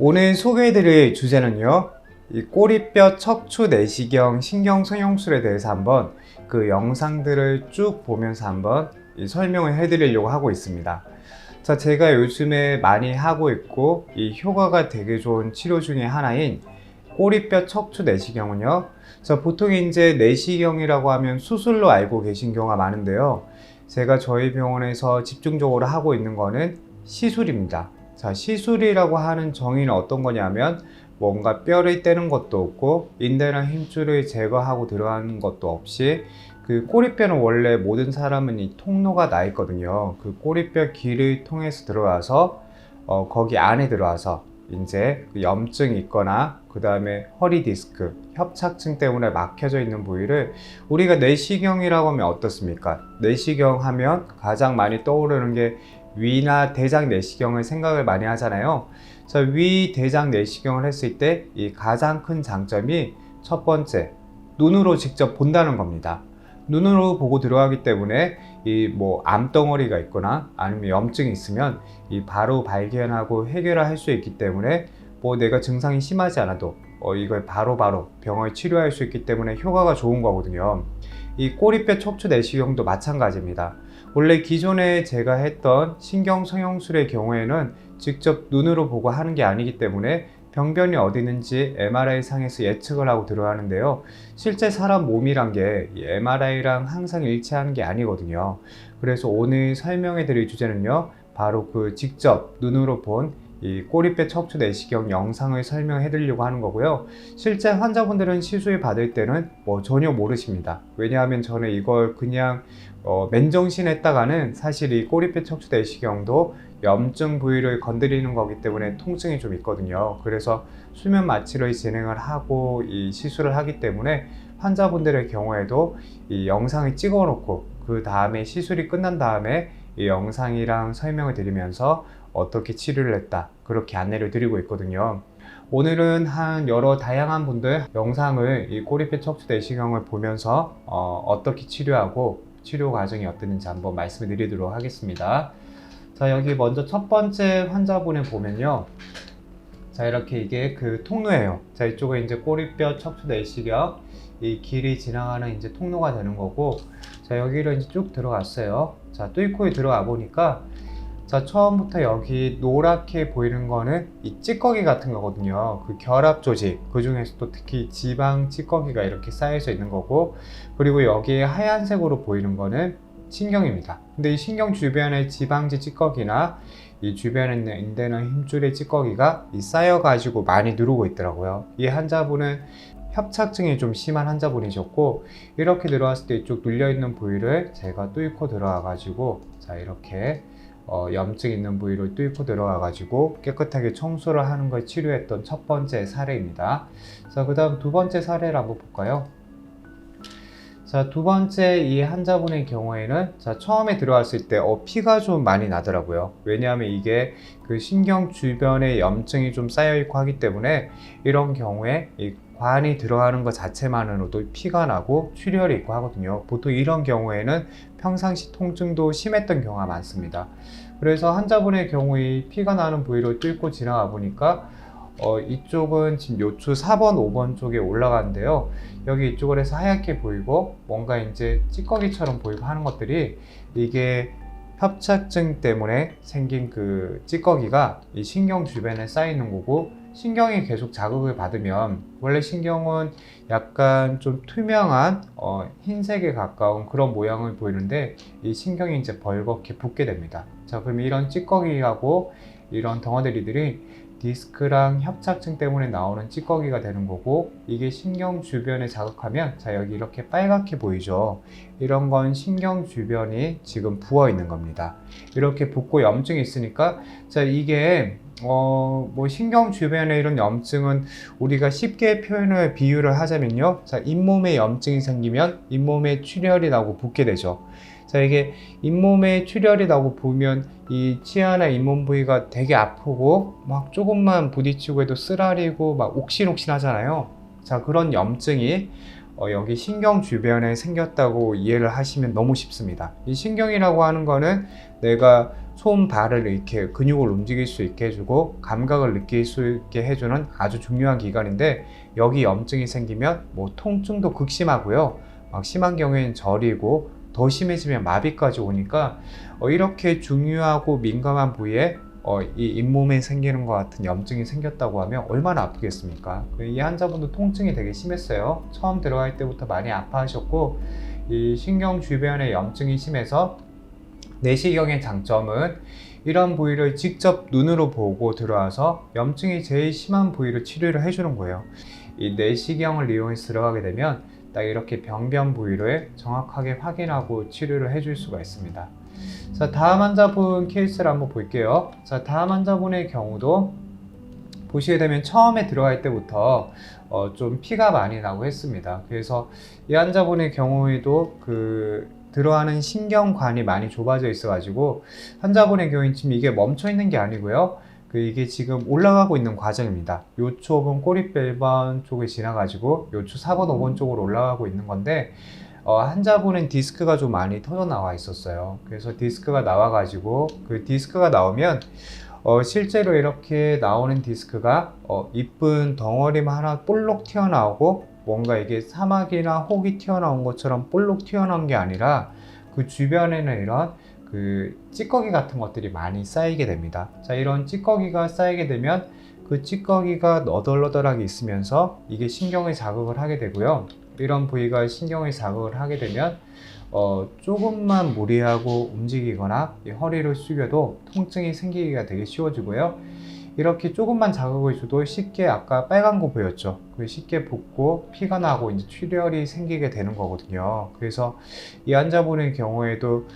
오늘 소개해드릴 주제는요, 이 꼬리뼈 척추 내시경 신경 성형술에 대해서 한번 그 영상들을 쭉 보면서 한번 설명을 해드리려고 하고 있습니다. 자, 제가 요즘에 많이 하고 있고 이 효과가 되게 좋은 치료 중에 하나인 꼬리뼈 척추 내시경은요, 자, 보통 이제 내시경이라고 하면 수술로 알고 계신 경우가 많은데요, 제가 저희 병원에서 집중적으로 하고 있는 거는 시술입니다. 자, 시술이라고 하는 정의는 어떤 거냐면 뭔가 뼈를 떼는 것도 없고 인대나 힘줄을 제거하고 들어가는 것도 없이, 그 꼬리뼈는 원래 모든 사람은 이 통로가 나 있거든요. 그 꼬리뼈 길을 통해서 들어가서 거기 안에 들어와서 이제 그 염증이 있거나 그 다음에 허리 디스크, 협착증 때문에 막혀져 있는 부위를 우리가 내시경이라고 하면 어떻습니까? 내시경 하면 가장 많이 떠오르는 게 위나 대장 내시경을 생각을 많이 하잖아요. 자, 위, 대장 내시경을 했을 때 이 가장 큰 장점이 첫 번째, 눈으로 직접 본다는 겁니다. 눈으로 보고 들어가기 때문에 이 뭐 암덩어리가 있거나 아니면 염증이 있으면 이 바로 발견하고 해결을 할 수 있기 때문에 뭐 내가 증상이 심하지 않아도 이걸 바로바로 병을 치료할 수 있기 때문에 효과가 좋은 거거든요. 이 꼬리뼈 척추 내시경도 마찬가지입니다. 원래 기존에 제가 했던 신경 성형술의 경우에는 직접 눈으로 보고 하는 게 아니기 때문에 병변이 어디 있는지 MRI 상에서 예측을 하고 들어가는데요, 실제 사람 몸이란 게 MRI랑 항상 일치하는 게 아니거든요. 그래서 오늘 설명해 드릴 주제는요, 바로 그 직접 눈으로 본 이 꼬리뼈 척추 내시경 영상을 설명해 드리려고 하는 거고요. 실제 환자분들은 시술 받을 때는 뭐 전혀 모르십니다. 왜냐하면 저는 이걸 그냥 맨정신했다가는 사실 이 꼬리뼈 척추 내시경도 염증 부위를 건드리는 거기 때문에 통증이 좀 있거든요. 그래서 수면 마취를 진행을 하고 이 시술을 하기 때문에 환자분들의 경우에도 이 영상을 찍어 놓고 그 다음에 시술이 끝난 다음에 이 영상이랑 설명을 드리면서 어떻게 치료를 했다, 그렇게 안내를 드리고 있거든요. 오늘은 한 여러 다양한 분들 영상을 이 꼬리뼈 척추 내시경을 보면서 어떻게 치료하고 치료 과정이 어땠는지 한번 말씀을 드리도록 하겠습니다. 자, 여기 먼저 첫 번째 환자분을 보면요, 자, 이렇게 이게 그 통로예요. 자, 이쪽에 이제 꼬리뼈 척추 내시경 이 길이 지나가는 이제 통로가 되는 거고, 자, 여기를 이제 쭉 들어갔어요. 자, 뚫고 들어가 보니까, 자, 처음부터 여기 노랗게 보이는 거는 이 찌꺼기 같은 거거든요. 그 결합 조직, 그 중에서도 특히 지방 찌꺼기가 이렇게 쌓여져 있는 거고, 그리고 여기에 하얀색으로 보이는 거는 신경입니다. 근데 이 신경 주변에 지방지 찌꺼기나 이 주변에 있는 인대나 힘줄의 찌꺼기가 쌓여가지고 많이 누르고 있더라고요. 이 환자분은 협착증이 좀 심한 환자분이셨고, 이렇게 들어왔을 때 이쪽 눌려있는 부위를 제가 뚫고 들어와가지고, 자, 이렇게 염증 있는 부위를 뚫고 들어와가지고 깨끗하게 청소를 하는 걸 치료했던 첫 번째 사례입니다. 자, 그 다음 두 번째 사례를 한번 볼까요? 자, 두 번째 이 환자분의 경우에는, 자, 처음에 들어왔을 때 피가 좀 많이 나더라고요. 왜냐하면 이게 그 신경 주변에 염증이 좀 쌓여 있고 하기 때문에 이런 경우에 이 관이 들어가는 것 자체만으로도 피가 나고 출혈이 있고 하거든요. 보통 이런 경우에는 평상시 통증도 심했던 경우가 많습니다. 그래서 환자분의 경우에 피가 나는 부위를 뚫고 지나가 보니까 이쪽은 지금 요추 4번, 5번 쪽에 올라가는데요, 여기 이쪽을 해서 하얗게 보이고 뭔가 이제 찌꺼기처럼 보이고 하는 것들이, 이게 협착증 때문에 생긴 그 찌꺼기가 이 신경 주변에 쌓이는 거고, 신경이 계속 자극을 받으면, 원래 신경은 약간 좀 투명한 흰색에 가까운 그런 모양을 보이는데 이 신경이 이제 벌겋게 붓게 됩니다. 자, 그럼 이런 찌꺼기하고 이런 덩어리들이 디스크랑 협착증 때문에 나오는 찌꺼기가 되는 거고, 이게 신경 주변에 자극하면, 자, 여기 이렇게 빨갛게 보이죠? 이런 건 신경 주변이 지금 부어 있는 겁니다. 이렇게 붓고 염증이 있으니까, 자, 이게 뭐 신경 주변에 이런 염증은 우리가 쉽게 표현을 비유를 하자면요, 자, 잇몸에 염증이 생기면 잇몸에 출혈이 나고 붓게 되죠. 자, 이게 잇몸에 출혈이 나고 부으면 이 치아나 잇몸 부위가 되게 아프고 막 조금만 부딪히고 해도 쓰라리고 막 옥신옥신 하잖아요. 자, 그런 염증이 여기 신경 주변에 생겼다고 이해를 하시면 너무 쉽습니다. 이 신경이라고 하는 거는 내가 손, 발을 이렇게 근육을 움직일 수 있게 해주고 감각을 느낄 수 있게 해주는 아주 중요한 기관인데, 여기 염증이 생기면 뭐 통증도 극심하고요. 막 심한 경우에는 저리고 더 심해지면 마비까지 오니까 이렇게 중요하고 민감한 부위에 이 잇몸에 생기는 것 같은 염증이 생겼다고 하면 얼마나 아프겠습니까? 이 환자분도 통증이 되게 심했어요. 처음 들어갈 때부터 많이 아파하셨고, 이 신경 주변에 염증이 심해서 내시경의 장점은 이런 부위를 직접 눈으로 보고 들어와서 염증이 제일 심한 부위를 치료를 해주는 거예요. 이 내시경을 이용해서 들어가게 되면 딱 이렇게 병변 부위를 정확하게 확인하고 치료를 해줄 수가 있습니다. 자, 다음 환자분 케이스를 한번 볼게요. 자, 다음 환자분의 경우도 보시게 되면 처음에 들어갈 때부터 좀 피가 많이 나고 했습니다. 그래서 이 환자분의 경우에도 들어가는 신경관이 많이 좁아져 있어 가지고 환자분의 경우는 지금 이게 멈춰 있는 게 아니고요. 이게 지금 올라가고 있는 과정입니다. 요추 5번 꼬리뼈 1번 쪽에 지나가지고 요추 4번 5번 쪽으로 올라가고 있는 건데, 환자분은 디스크가 좀 많이 터져 나와 있었어요. 그래서 디스크가 나와가지고 그 디스크가 나오면 실제로 이렇게 나오는 디스크가 이쁜 덩어리만 하나 볼록 튀어나오고, 뭔가 이게 사막이나 혹이 튀어나온 것처럼 볼록 튀어나온 게 아니라 그 주변에는 이런 찌꺼기 같은 것들이 많이 쌓이게 됩니다. 자, 이런 찌꺼기가 쌓이게 되면 그 찌꺼기가 너덜너덜하게 있으면서 이게 신경에 자극을 하게 되고요. 이런 부위가 신경에 자극을 하게 되면 조금만 무리하고 움직이거나 이 허리를 숙여도 통증이 생기기가 되게 쉬워지고요. 이렇게 조금만 자극을 줘도 쉽게, 아까 빨간 거 보였죠? 쉽게 붓고 피가 나고 이제 출혈이 생기게 되는 거거든요. 그래서 이 환자분의 경우에도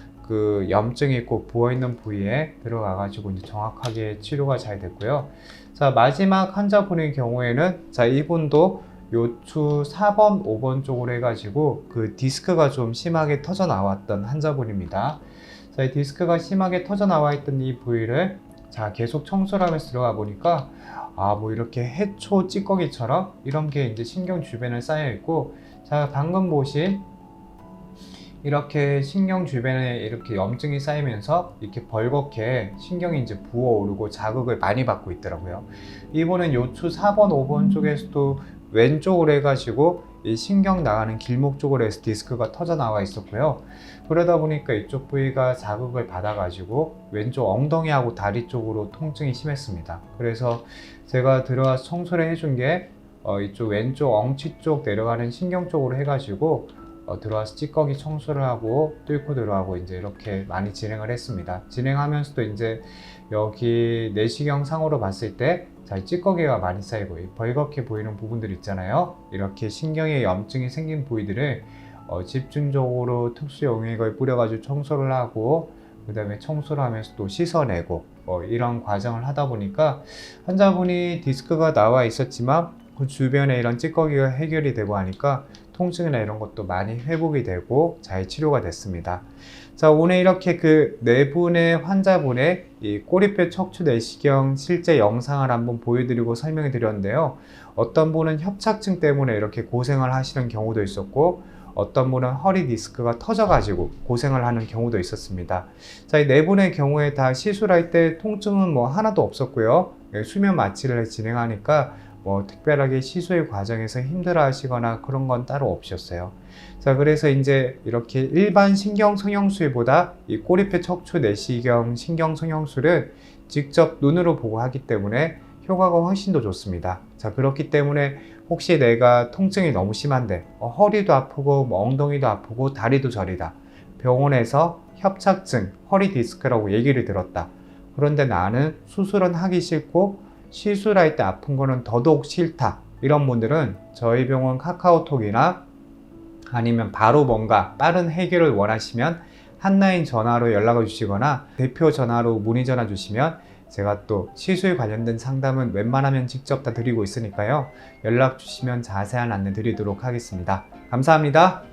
염증이 꼭 부어있는 부위에 들어가가지고 이제 정확하게 치료가 잘 됐고요. 자, 마지막 환자분의 경우에는, 자, 이분도 요추 4번, 5번 쪽으로 해가지고 디스크가 좀 심하게 터져 나왔던 환자분입니다. 자, 이 디스크가 심하게 터져 나와 있던 이 부위를 계속 청소를 하면서 들어가 보니까 뭐 이렇게 해초 찌꺼기처럼 이런 게 이제 신경 주변에 쌓여 있고, 자, 방금 보신 이렇게 신경 주변에 이렇게 염증이 쌓이면서 이렇게 벌겋게 신경이 이제 부어오르고 자극을 많이 받고 있더라고요. 이번엔 요추 4번, 5번 쪽에서도 왼쪽으로 해가지고 이 신경 나가는 길목 쪽으로 해서 디스크가 터져 나와 있었고요. 그러다 보니까 이쪽 부위가 자극을 받아가지고 왼쪽 엉덩이하고 다리 쪽으로 통증이 심했습니다. 그래서 제가 들어가서 청소를 해준 게 이쪽 왼쪽 엉치 쪽 내려가는 신경 쪽으로 해가지고 들어와서 찌꺼기 청소를 하고 뚫고 들어가고 이제 이렇게 많이 진행을 했습니다. 진행하면서도 이제 여기 내시경 상으로 봤을 때 찌꺼기가 많이 쌓이고 벌겋게 보이는 부분들 있잖아요. 이렇게 신경에 염증이 생긴 부위들을 집중적으로 특수 용액을 뿌려가지고 청소를 하고, 그 다음에 청소를 하면서 또 씻어내고 이런 과정을 하다 보니까 환자분이 디스크가 나와 있었지만 그 주변에 이런 찌꺼기가 해결이 되고 하니까 통증이나 이런 것도 많이 회복이 되고 잘 치료가 됐습니다. 자, 오늘 이렇게 네 분의 환자분의 이 꼬리뼈 척추 내시경 실제 영상을 한번 보여드리고 설명해 드렸는데요. 어떤 분은 협착증 때문에 이렇게 고생을 하시는 경우도 있었고, 어떤 분은 허리 디스크가 터져가지고 고생을 하는 경우도 있었습니다. 자, 이 네 분의 경우에 다 시술할 때 통증은 뭐 하나도 없었고요. 수면 마취를 진행하니까 특별하게 시술 과정에서 힘들어 하시거나 그런 건 따로 없으셨어요. 자, 그래서 이제 이렇게 일반 신경성형술보다 이 꼬리뼈 척추 내시경 신경성형술은 직접 눈으로 보고 하기 때문에 효과가 훨씬 더 좋습니다. 자, 그렇기 때문에 혹시 내가 통증이 너무 심한데 허리도 아프고 엉덩이도 아프고 다리도 저리다, 병원에서 협착증, 허리 디스크라고 얘기를 들었다, 그런데 나는 수술은 하기 싫고 시술할 때 아픈 거는 더더욱 싫다, 이런 분들은 저희 병원 카카오톡이나 아니면 바로 뭔가 빠른 해결을 원하시면 한라인 전화로 연락을 주시거나 대표 전화로 문의 전화 주시면 제가 또 시술 관련된 상담은 웬만하면 직접 다 드리고 있으니까요. 연락 주시면 자세한 안내 드리도록 하겠습니다. 감사합니다.